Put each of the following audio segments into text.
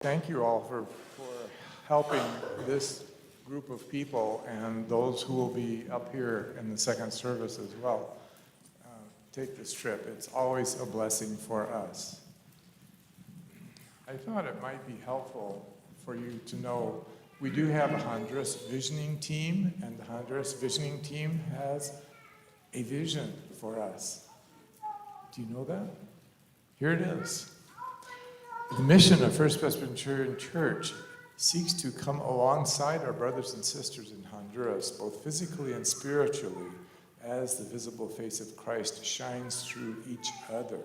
Thank you all for helping this group of people and those who will be up here in the second service as well take this trip. It's always a blessing for us. I thought it might be helpful for you to know we do have a Honduras visioning team, and the Honduras visioning team has a vision for us. Do you know that? Here it is. The mission of First Presbyterian Church seeks to come alongside our brothers and sisters in Honduras, both physically and spiritually, as the visible face of Christ shines through each other,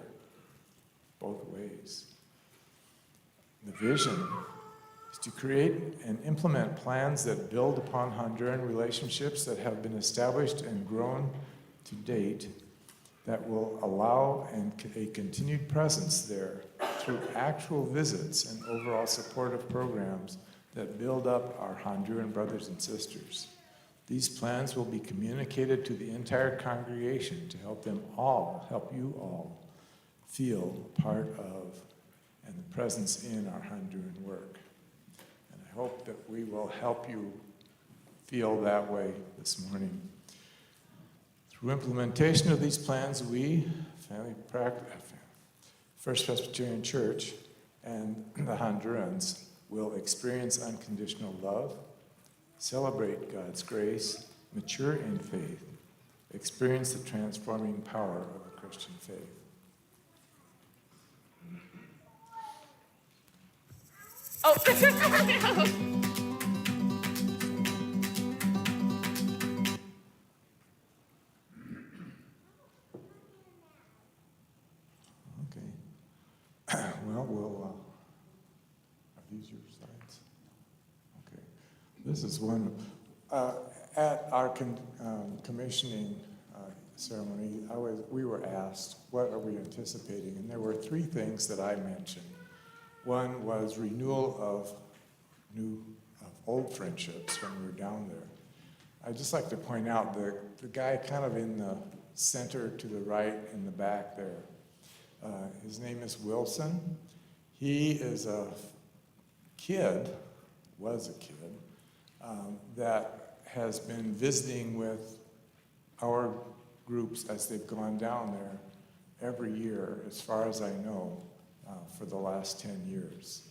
both ways. The vision is to create and implement plans that build upon Honduran relationships that have been established and grown to date, that will allow a continued presence there through actual visits and overall supportive programs that build up our Honduran brothers and sisters. These plans will be communicated to the entire congregation to help you all, feel part of and the presence in our Honduran work. And I hope that we will help you feel that way this morning. Through implementation of these plans, we, First Presbyterian Church, and the Hondurans will experience unconditional love, celebrate God's grace, mature in faith, experience the transforming power of a Christian faith. Well, are these your slides? Okay. This is one. At our commissioning ceremony, we were asked, what are we anticipating? And there were three things that I mentioned. One was renewal of old friendships when we were down there. I'd just like to point out the guy kind of in the center to the right in the back there. His name is Wilson. He is was a kid, that has been visiting with our groups as they've gone down there every year, as far as I know, for the last 10 years.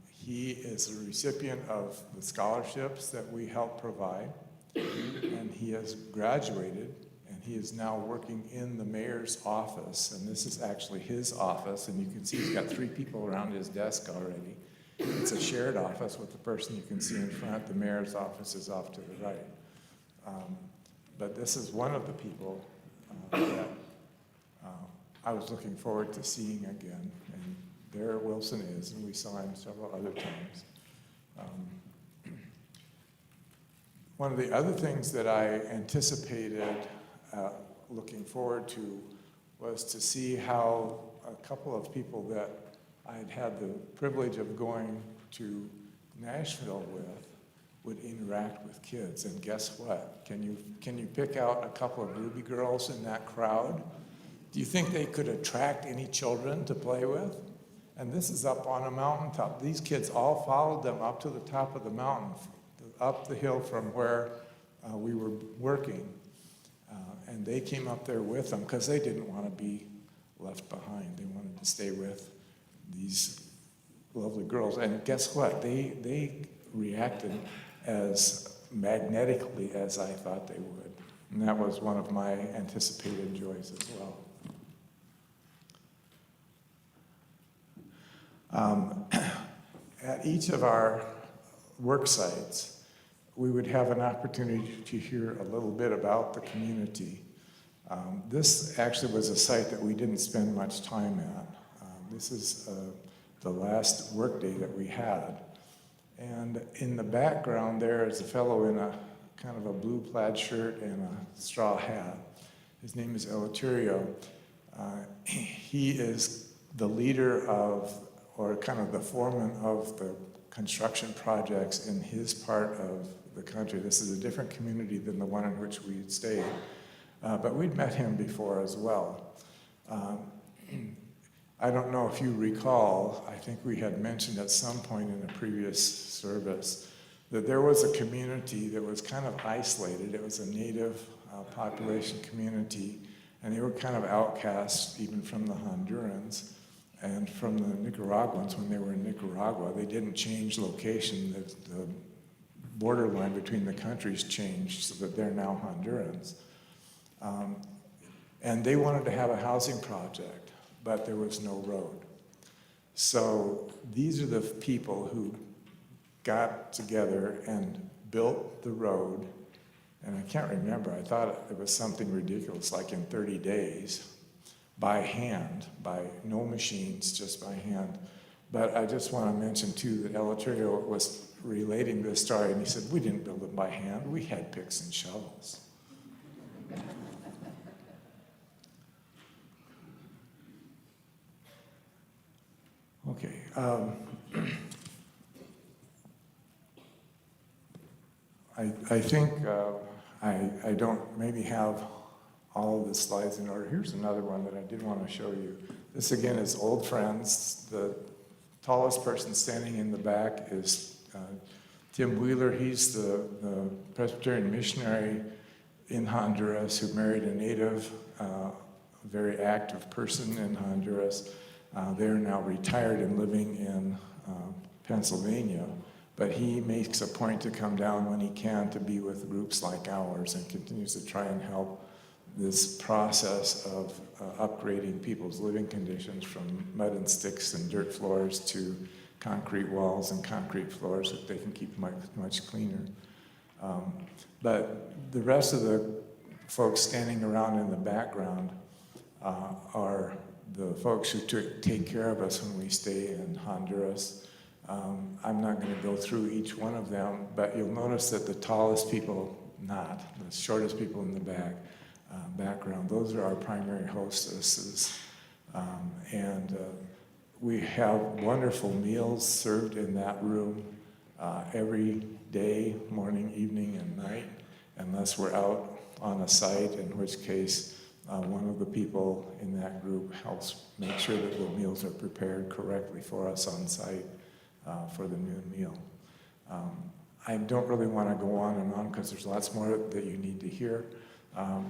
He is a recipient of the scholarships that we help provide, and he has graduated. And he is now working in the mayor's office, and this is actually his office, and you can see he's got 3 people around his desk already. It's a shared office with the person you can see in front. The mayor's office is off to the right. But this is one of the people that I was looking forward to seeing again, and there Wilson is, and we saw him several other times. One of the other things that I anticipated looking forward to was to see how a couple of people that I'd had the privilege of going to Nashville with would interact with kids. And guess what? Can you pick out a couple of Ruby girls in that crowd? Do you think they could attract any children to play with? And this is up on a mountaintop. These kids all followed them up to the top of the mountain, up the hill from where we were working. And they came up there with them because they didn't want to be left behind. They wanted to stay with these lovely girls. And guess what? They reacted as magnetically as I thought they would. And that was one of my anticipated joys as well. At each of our work sites, we would have an opportunity to hear a little bit about the community. This actually was a site that we didn't spend much time at. This is the last work day that we had. And in the background there is a fellow in a kind of a blue plaid shirt and a straw hat. His name is Eleuterio. He is the leader of, or kind of the foreman of the construction projects in his part of the country. This is a different community than the one in which we had stayed. But we'd met him before as well. I don't know if you recall, I think we had mentioned at some point in a previous service that there was a community that was kind of isolated. It was a native population community, and they were kind of outcast even from the Hondurans and from the Nicaraguans when they were in Nicaragua. They didn't change location. The borderline between the countries changed so that they're now Hondurans. And they wanted to have a housing project, but there was no road. So these are the people who got together and built the road. And I can't remember, I thought it was something ridiculous, like in 30 days, by hand, by no machines, just by hand. But I just want to mention too that Eleuterio was relating this story, and he said, we didn't build it by hand, we had picks and shovels. Okay. I think I don't maybe have all of the slides in order. Here's another one that I did want to show you. This again is old friends. The tallest person standing in the back is Tim Wheeler. He's the Presbyterian missionary in Honduras who married a native, very active person in Honduras. They're now retired and living in Pennsylvania, but he makes a point to come down when he can to be with groups like ours and continues to try and help this process of upgrading people's living conditions from mud and sticks and dirt floors to concrete walls and concrete floors that they can keep much cleaner. But the rest of the folks standing around in the background are the folks who take care of us when we stay in Honduras. I'm not going to go through each one of them, but you'll notice that the tallest people, not, the shortest people in the background, those are our primary hostesses. And we have wonderful meals served in that room every day, morning, evening, and night, unless we're out on a site, in which case one of the people in that group helps make sure that the meals are prepared correctly for us on site for the noon meal. I don't really want to go on and on because there's lots more that you need to hear.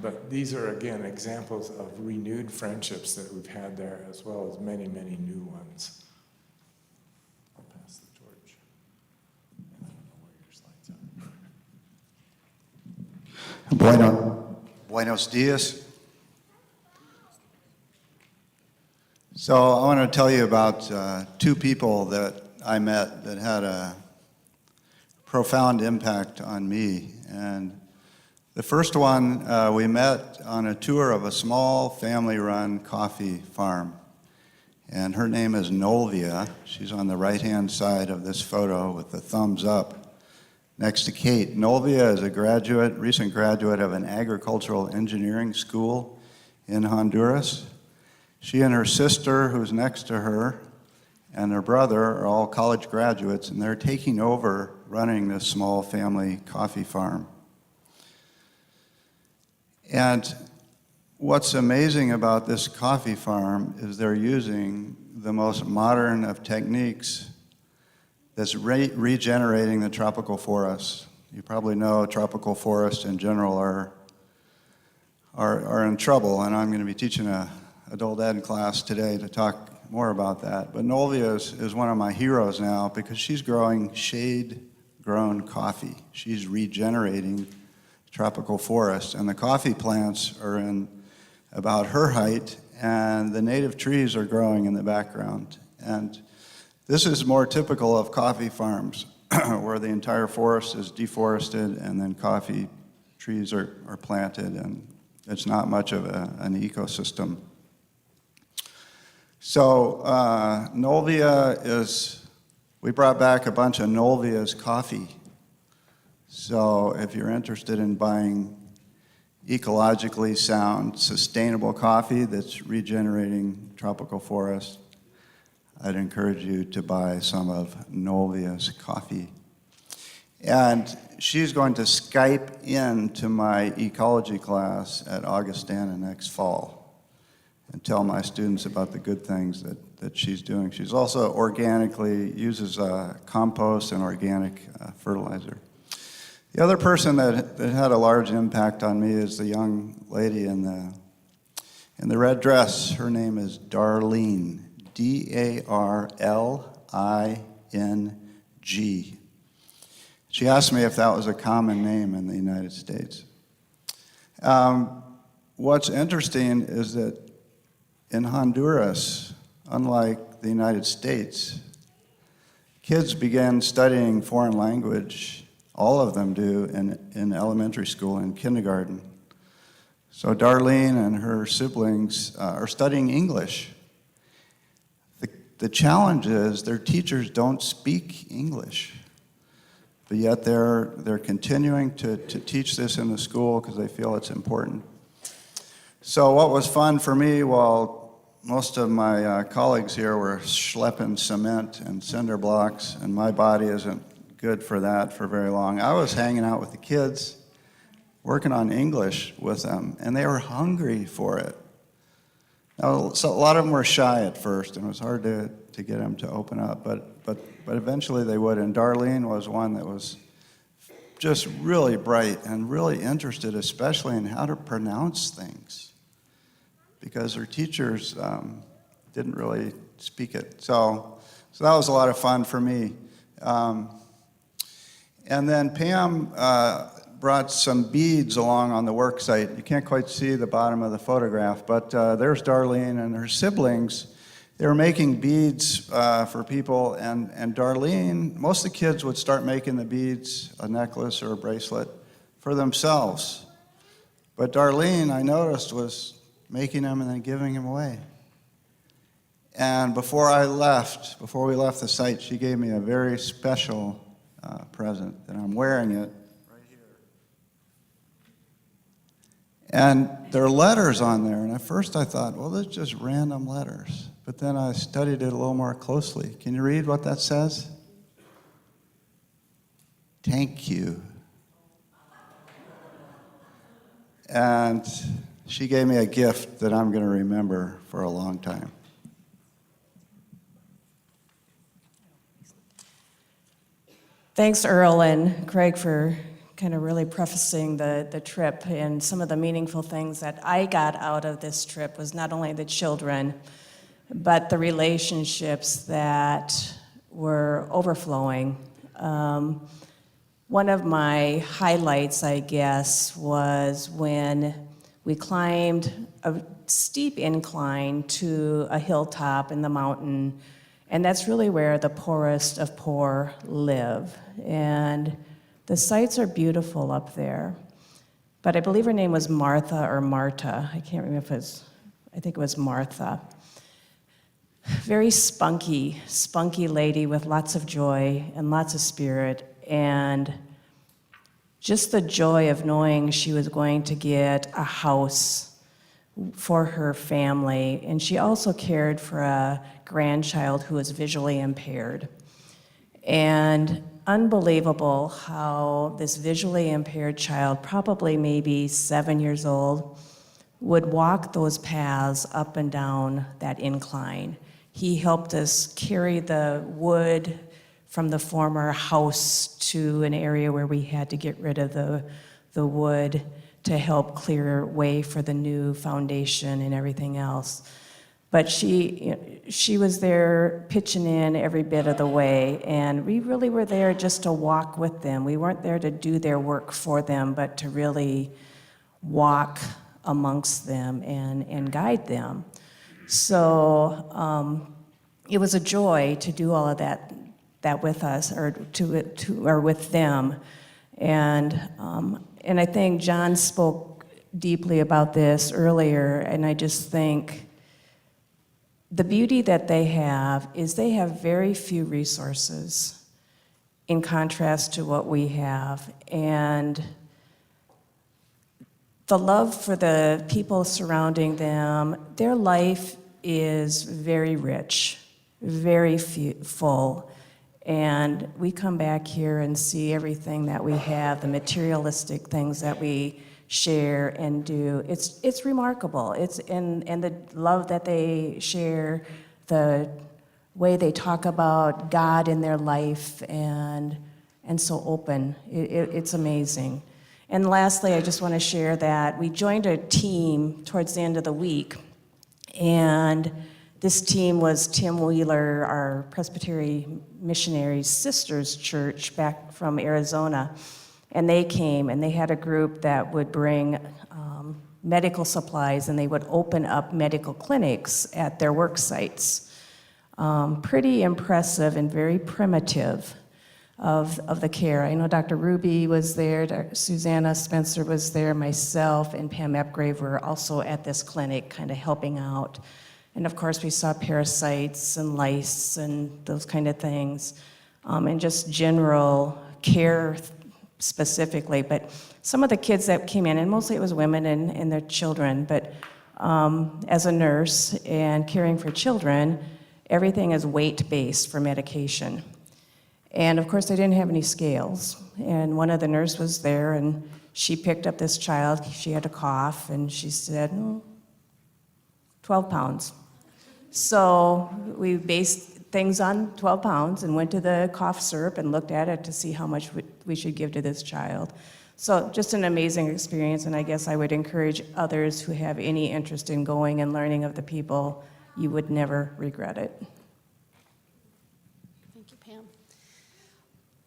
But these are, again, examples of renewed friendships that we've had there, as well as many, many new ones. I'll pass the torch. And I don't know where your slides are. Buenos dias. So I want to tell you about two people that I met that had a profound impact on me. And the first one, we met on a tour of a small family-run coffee farm. And her name is Nolvia. She's on the right-hand side of this photo with the thumbs up next to Kate. Nolvia is a recent graduate of an agricultural engineering school in Honduras. She and her sister, who's next to her, and her brother are all college graduates, and they're taking over running this small family coffee farm. And what's amazing about this coffee farm is they're using the most modern of techniques that's regenerating the tropical forests. You probably know tropical forests in general are in trouble, and I'm going to be teaching a adult ed class today to talk more about that. But Nolvia is one of my heroes now because she's growing shade-grown coffee. She's regenerating tropical forests, and the coffee plants are in about her height, and the native trees are growing in the background. And this is more typical of coffee farms, where the entire forest is deforested and then coffee trees are planted, and it's not much of an ecosystem. So Nolvia we brought back a bunch of Nolvia's coffee. So if you're interested in buying ecologically sound, sustainable coffee that's regenerating tropical forests, I'd encourage you to buy some of Nolvia's coffee. And she's going to Skype in to my ecology class at Augustana next fall. and tell my students about the good things that she's doing. She's also organically uses compost and organic fertilizer. The other person that had a large impact on me is the young lady in the red dress. Her name is Darlene, Darling. She asked me if that was a common name in the United States. What's interesting is that in Honduras, unlike the United States, kids begin studying foreign language, all of them do, in elementary school and kindergarten. So Darlene and her siblings are studying English. The challenge is their teachers don't speak English, but yet they're continuing to teach this in the school because they feel it's important. So what was fun for me, while most of my colleagues here were schlepping cement and cinder blocks, and my body isn't good for that for very long, I was hanging out with the kids, working on English with them, and they were hungry for it. Now, so a lot of them were shy at first, and it was hard to get them to open up, but eventually they would. And Darlene was one that was just really bright and really interested, especially in how to pronounce things, because her teachers didn't really speak it. So that was a lot of fun for me. And then Pam brought some beads along on the work site. You can't quite see the bottom of the photograph, but there's Darlene and her siblings. They were making beads for people, and Darlene, most of the kids would start making the beads, a necklace or a bracelet, for themselves. But Darlene, I noticed, was making them and then giving them away. And before we left the site, she gave me a very special present, and I'm wearing it right here. And there are letters on there, and at first I thought, well, they're just random letters. But then I studied it a little more closely. Can you read what that says? Thank you. And she gave me a gift that I'm going to remember for a long time. Thanks, Earl and Craig, for kind of really prefacing the trip. And some of the meaningful things that I got out of this trip was not only the children, but the relationships that were overflowing. One of my highlights, I guess, was when we climbed a steep incline to a hilltop in the mountain, and that's really where the poorest of poor live. And the sights are beautiful up there. But I believe her name was Martha or Marta. I can't remember I think it was Martha. Very spunky lady with lots of joy and lots of spirit, and just the joy of knowing she was going to get a house for her family. And she also cared for a grandchild who was visually impaired. And unbelievable how this visually impaired child, probably maybe 7 years old, would walk those paths up and down that incline. He helped us carry the wood from the former house to an area where we had to get rid of the wood to help clear way for the new foundation and everything else. But she was there pitching in every bit of the way, and we really were there just to walk with them. We weren't there to do their work for them, but to really walk amongst them and guide them. So it was a joy to do all of that with us, or with them. And I think John spoke deeply about this earlier, and I just think the beauty that they have is they have very few resources in contrast to what we have. And the love for the people surrounding them, their life is very rich, very full. And we come back here and see everything that we have, the materialistic things that we share and do. It's remarkable. And the love that they share, the way they talk about God in their life, and so open. It's amazing. And lastly, I just want to share that we joined a team towards the end of the week, and this team was Tim Wheeler, our Presbyterian Missionary Sisters Church back from Arizona. And they came, and they had a group that would bring medical supplies, and they would open up medical clinics at their work sites. Pretty impressive and very primitive of the care. I know Dr. Ruby was there, Susanna Spencer was there, myself, and Pam Epgrave were also at this clinic kind of helping out. And of course, we saw parasites and lice and those kind of things, and just general care specifically. But some of the kids that came in, and mostly it was women and their children, but as a nurse and caring for children, everything is weight-based for medication. And of course, they didn't have any scales. And one of the nurses was there, and she picked up this child. She had a cough, and she said, 12 pounds. So we based things on 12 pounds and went to the cough syrup and looked at it to see how much we should give to this child. So just an amazing experience, and I guess I would encourage others who have any interest in going and learning of the people. You would never regret it. Thank you, Pam.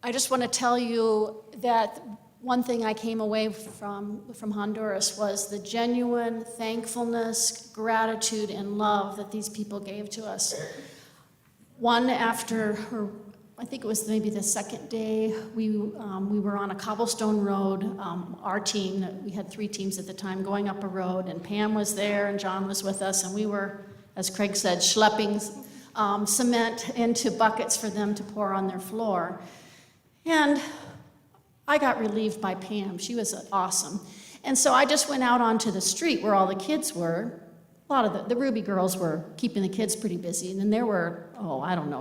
I just want to tell you that one thing I came away from Honduras was the genuine thankfulness, gratitude, and love that these people gave to us. One after, I think it was maybe the second day, we were on a cobblestone road, our team, we had 3 teams at the time, going up a road, and Pam was there and John was with us, and we were, as Craig said, schlepping cement into buckets for them to pour on their floor. And I got relieved by Pam. She was awesome. And so I just went out onto the street where all the kids were. A lot of the Ruby girls were keeping the kids pretty busy. And then there were,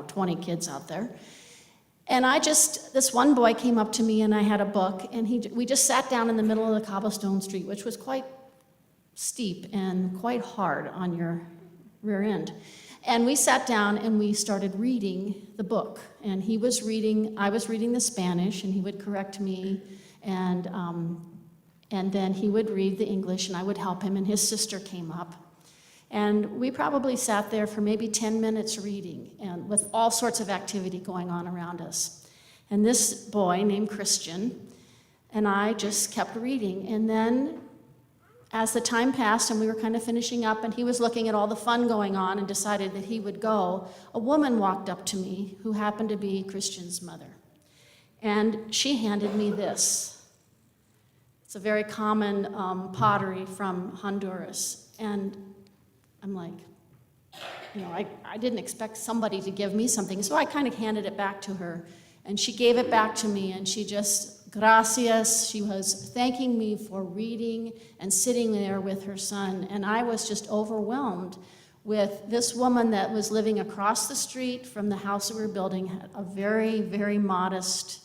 20 kids out there. And this one boy came up to me, and I had a book, and we just sat down in the middle of the cobblestone street, which was quite steep and quite hard on your rear end. And we sat down and we started reading the book. And I was reading the Spanish, and he would correct me, and then he would read the English, and I would help him, and his sister came up. And we probably sat there for maybe 10 minutes reading, and with all sorts of activity going on around us. And this boy named Christian and I just kept reading. And then as the time passed and we were kind of finishing up and he was looking at all the fun going on and decided that he would go, a woman walked up to me who happened to be Christian's mother. And she handed me this. It's a very common pottery from Honduras. And I'm like, I didn't expect somebody to give me something. So I kind of handed it back to her. And she gave it back to me, and she just, gracias. She was thanking me for reading and sitting there with her son. And I was just overwhelmed with this woman that was living across the street from the house that we were building, had a very, very modest,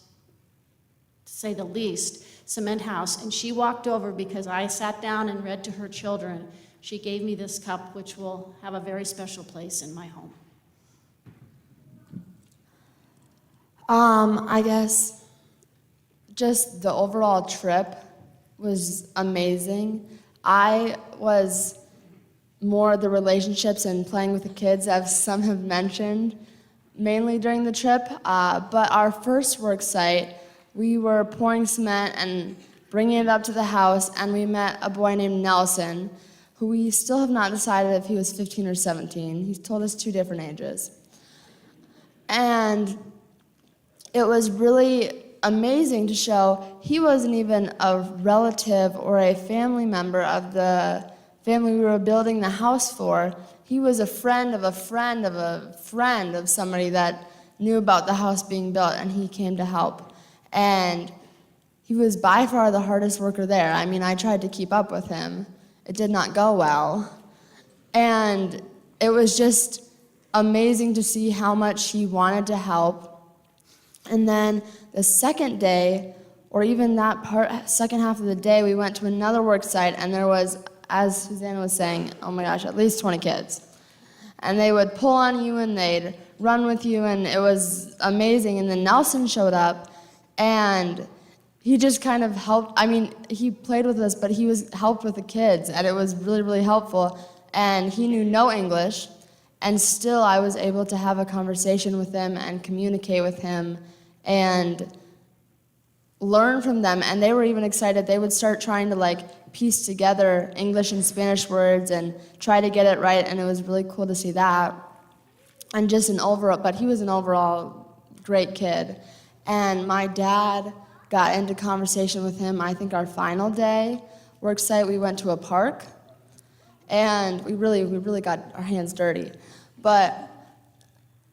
to say the least, cement house. And she walked over because I sat down and read to her children. She gave me this cup, which will have a very special place in my home. I guess just the overall trip was amazing. I was more the relationships and playing with the kids, as some have mentioned, mainly during the trip. But our first work site, we were pouring cement and bringing it up to the house, and we met a boy named Nelson, who we still have not decided if he was 15 or 17. He's told us 2 different ages. And it was really amazing to show he wasn't even a relative or a family member of the family we were building the house for. He was a friend of a friend of a friend of somebody that knew about the house being built, and he came to help. And he was by far the hardest worker there. I mean, I tried to keep up with him. It did not go well. And it was just amazing to see how much he wanted to help. And then the second day, or even that second half of the day, we went to another work site, and there was, as Susanna was saying, oh my gosh, at least 20 kids. And they would pull on you, and they'd run with you, and it was amazing. And then Nelson showed up, and he just kind of helped. I mean, he played with us, but he was helped with the kids, and it was really, really helpful. And he knew no English, and still I was able to have a conversation with him and communicate with him and learn from them. And they were even excited. They would start trying to piece together English and Spanish words and try to get it right, and it was really cool to see that. And just but he was an overall great kid. And my dad got into conversation with him, I think our final day work site, we went to a park, and we really got our hands dirty. But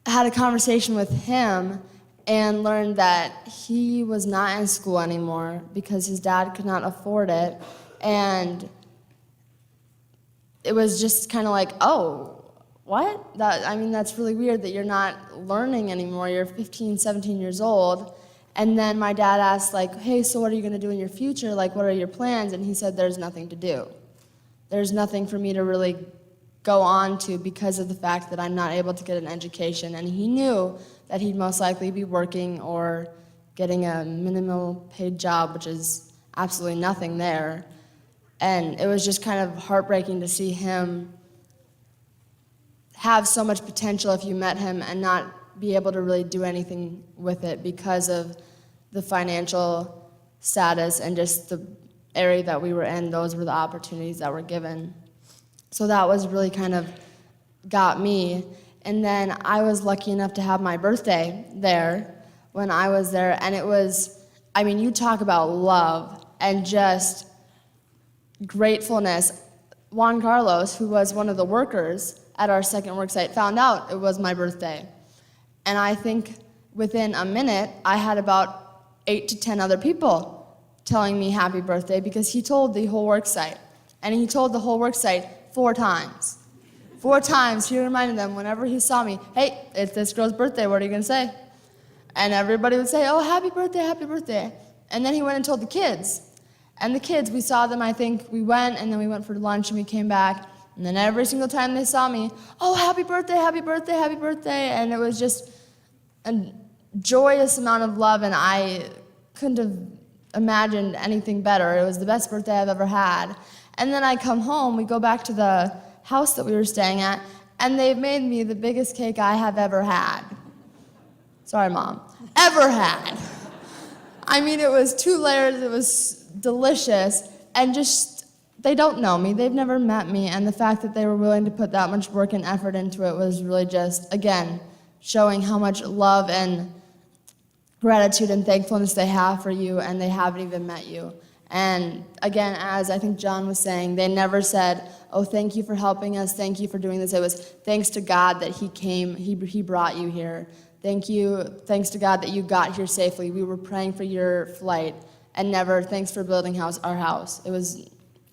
I had a conversation with him and learned that he was not in school anymore because his dad could not afford it. And it was just kind of oh, what? That's really weird that you're not learning anymore. You're 15, 17 years old. And then my dad asked, hey, so what are you going to do in your future? What are your plans? And he said, there's nothing to do. There's nothing for me to really go on to because of the fact that I'm not able to get an education. And he knew that he'd most likely be working or getting a minimal paid job, which is absolutely nothing there. And it was just kind of heartbreaking to see him have so much potential if you met him and not be able to really do anything with it because of the financial status and just the area that we were in. Those were the opportunities that were given. So that was really kind of got me. And then I was lucky enough to have my birthday there when I was there. And it was, you talk about love and just gratefulness. Juan Carlos, who was one of the workers at our second work site, found out it was my birthday. And I think within a minute, I had about 8 to 10 other people telling me happy birthday because he told the whole work site. And he told the whole work site 4 times. 4 times he reminded them whenever he saw me, hey, it's this girl's birthday, what are you going to say? And everybody would say, oh, happy birthday, happy birthday. And then he went and told the kids. And the kids, we saw them, I think we went, and then we went for lunch and we came back. And then every single time they saw me, oh, happy birthday, happy birthday, happy birthday. And it was just a joyous amount of love, and I couldn't have imagined anything better. It was the best birthday I've ever had. And then I come home, we go back to the house that we were staying at, and they've made me the biggest cake I have ever had. Sorry, Mom. Ever had. It was 2 layers, it was delicious, and just, they don't know me, they've never met me, and the fact that they were willing to put that much work and effort into it was really just, again, showing how much love and gratitude and thankfulness they have for you, and they haven't even met you. And again, as I think John was saying, they never said, oh, thank you for helping us, thank you for doing this. It was thanks to God that he came, he brought you here. Thanks to God that you got here safely. We were praying for your flight. And never, thanks for building our house.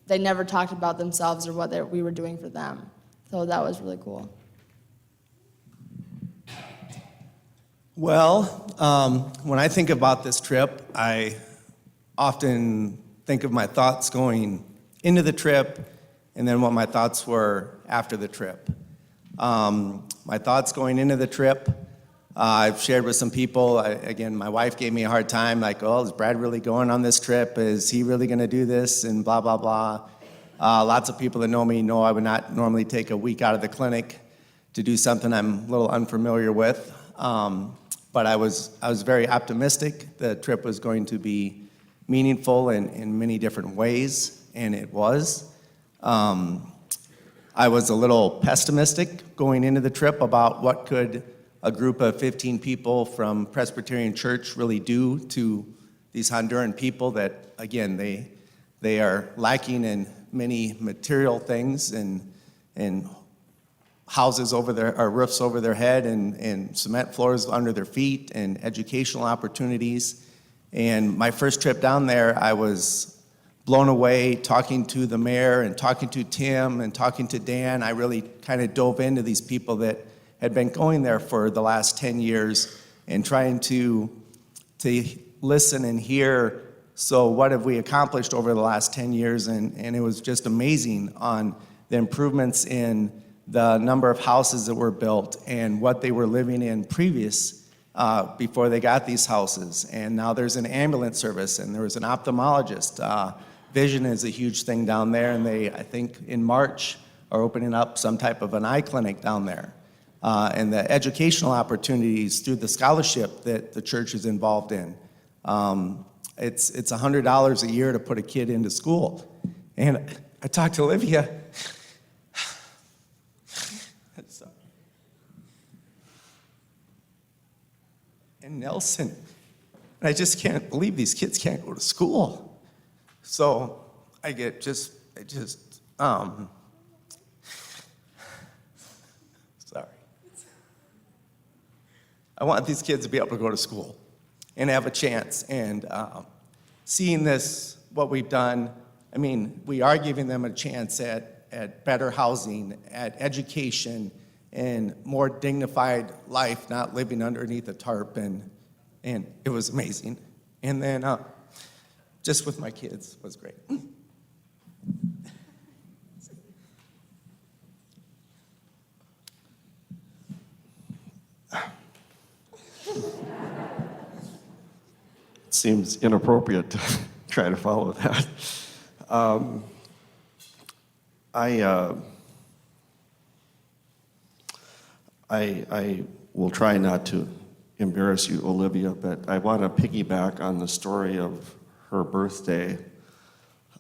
They never talked about themselves or what we were doing for them. So that was really cool. Well, when I think about this trip, I often think of my thoughts going into the trip and then what my thoughts were after the trip. My thoughts going into the trip, I've shared with some people. Again, my wife gave me a hard time, oh, is Brad really going on this trip? Is he really going to do this? And blah, blah, blah. Lots of people that know me know I would not normally take a week out of the clinic to do something I'm a little unfamiliar with. But I was very optimistic. The trip was going to be meaningful in many different ways, and it was. I was a little pessimistic going into the trip about what could a group of 15 people from Presbyterian Church really do to these Honduran people that, again, they are lacking in many material things and houses over or roofs over their head and cement floors under their feet and educational opportunities. And my first trip down there, I was blown away talking to the mayor and talking to Tim and talking to Dan. I really kind of dove into these people that had been going there for the last 10 years and trying to listen and hear So what have we accomplished over the last 10 years? And it was just amazing on the improvements in the number of houses that were built and what they were living in before they got these houses. And now there's an ambulance service, and there was an ophthalmologist. Vision is a huge thing down there, and they, I think in March, are opening up some type of an eye clinic down there. And the educational opportunities through the scholarship that the church is involved in. It's $100 a year to put a kid into school. And I talked to Olivia. And Nelson. And I just can't believe these kids can't go to school. So I sorry. I want these kids to be able to go to school and have a chance. And seeing this, what we've done, I mean, we are giving them a chance at better housing, at education, and more dignified life, not living underneath a tarp. And it was amazing. And then just with my kids was great. It seems inappropriate to try to follow that. I will try not to embarrass you, Olivia, but I want to piggyback on the story of her birthday.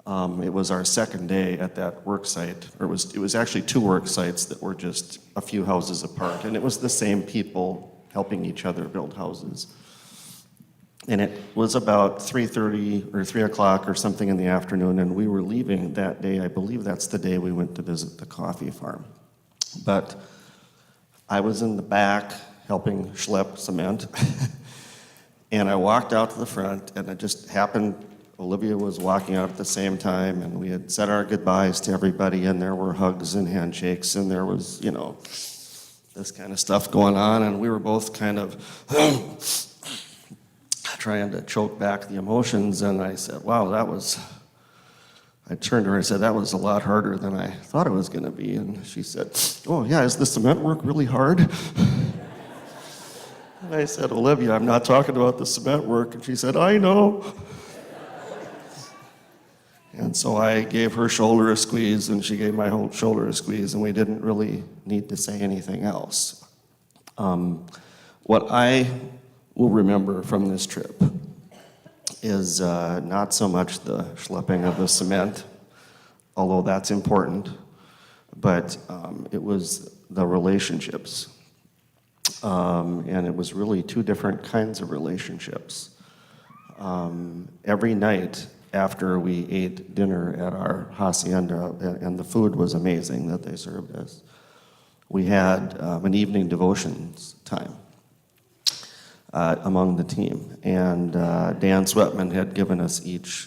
It was our second day at that work site, or it was actually 2 work sites that were just a few houses apart, and it was the same people helping each other build houses. And it was about 3:30 or 3 o'clock or something in the afternoon, and we were leaving that day. I believe that's the day we went to visit the coffee farm. But I was in the back helping schlep cement, and I walked out to the front, and it just happened, Olivia was walking out at the same time, and we had said our goodbyes to everybody, and there were hugs and handshakes, and there was, this kind of stuff going on, and we were both kind of trying to choke back the emotions, and I said, wow, I turned to her and said, that was a lot harder than I thought it was going to be. And she said, oh yeah, is the cement work really hard? And I said, Olivia, I'm not talking about the cement work. And she said, I know. And so I gave her shoulder a squeeze, and she gave my whole shoulder a squeeze, and we didn't really need to say anything else. What I will remember from this trip is not so much the schlepping of the cement, although that's important, but it was the relationships. And it was really 2 different kinds of relationships. Every night after we ate dinner at our hacienda, and the food was amazing that they served us, we had an evening devotions time among the team. And Dan Sweatman had given us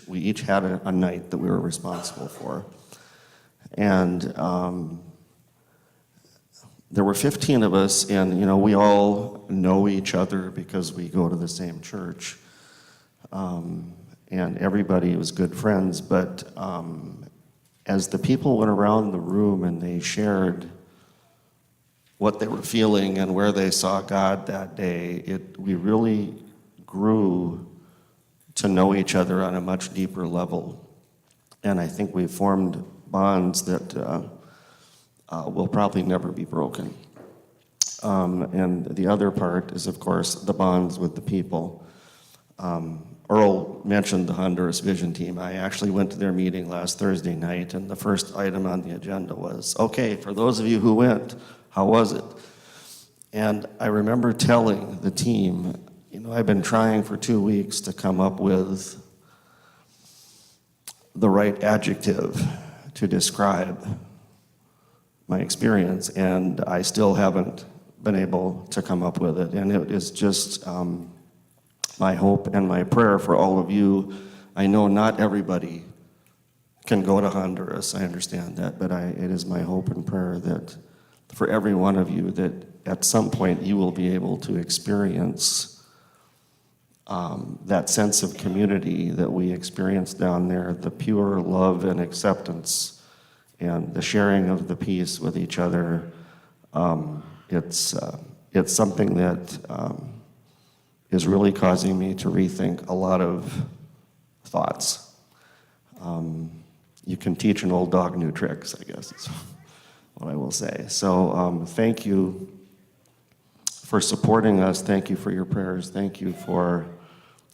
we each had a night that we were responsible for. And there were 15 of us, and we all know each other because we go to the same church. And everybody was good friends, but as the people went around the room and they shared what they were feeling and where they saw God that day, we really grew to know each other on a much deeper level. And I think we formed bonds that will probably never be broken. And the other part is, of course, the bonds with the people. Earl mentioned the Honduras Vision Team. I actually went to their meeting last Thursday night, and the first item on the agenda was, okay, for those of you who went, how was it? And I remember telling the team, I've been trying for 2 weeks to come up with the right adjective to describe my experience, and I still haven't been able to come up with it. And it is just my hope and my prayer for all of you. I know not everybody can go to Honduras, I understand that, but it is my hope and prayer that for every one of you, that at some point you will be able to experience that sense of community that we experienced down there, the pure love and acceptance and the sharing of the peace with each other, it's something that is really causing me to rethink a lot of thoughts. You can teach an old dog new tricks, I guess is what I will say. So thank you for supporting us. Thank you for your prayers. Thank you for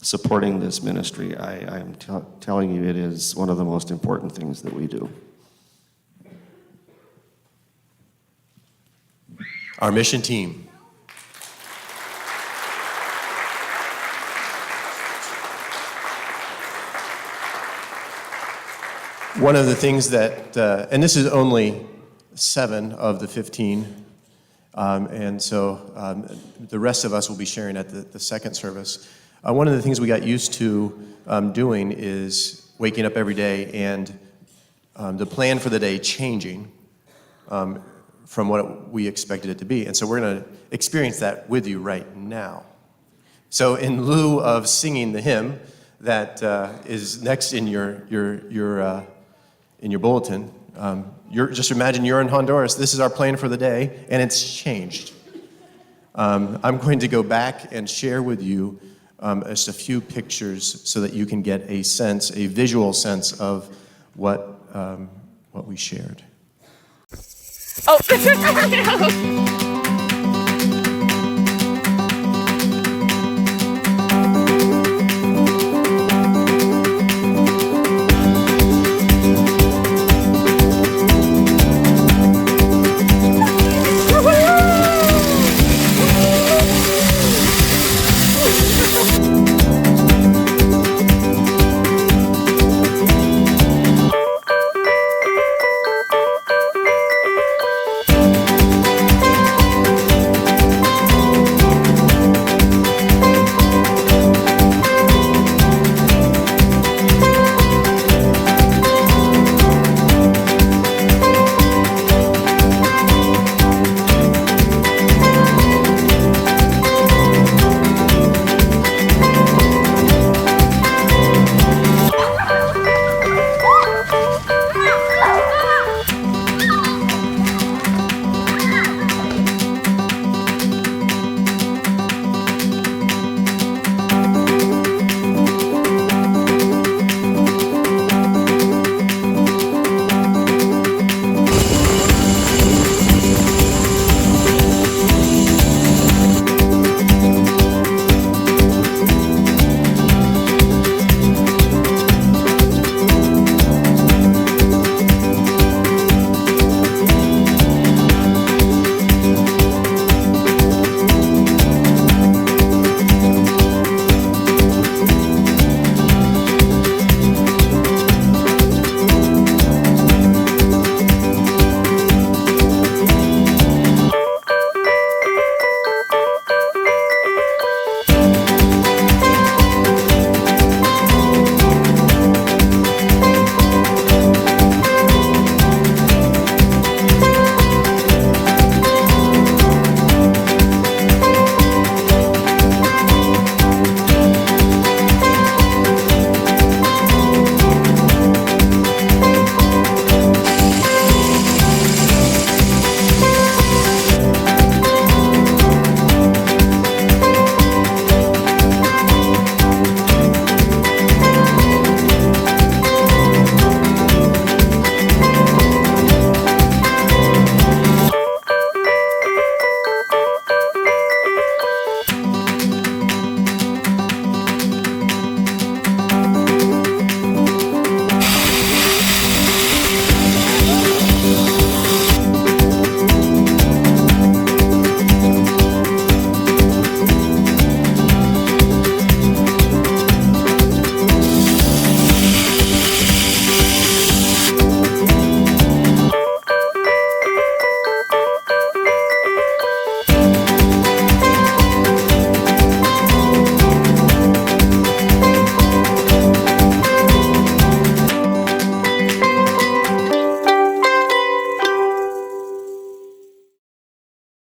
supporting this ministry. I am telling you, it is one of the most important things that we do. Our mission team. One of the things that, and this is only 7 of the 15, and so the rest of us will be sharing at the second service. One of the things we got used to doing is waking up every day and the plan for the day changing from what we expected it to be. And so we're going to experience that with you right now. So in lieu of singing the hymn that is next in your bulletin, just imagine you're in Honduras. This is our plan for the day, and it's changed. I'm going to go back and share with you just a few pictures so that you can get a sense, a visual sense of what we shared. Oh, no.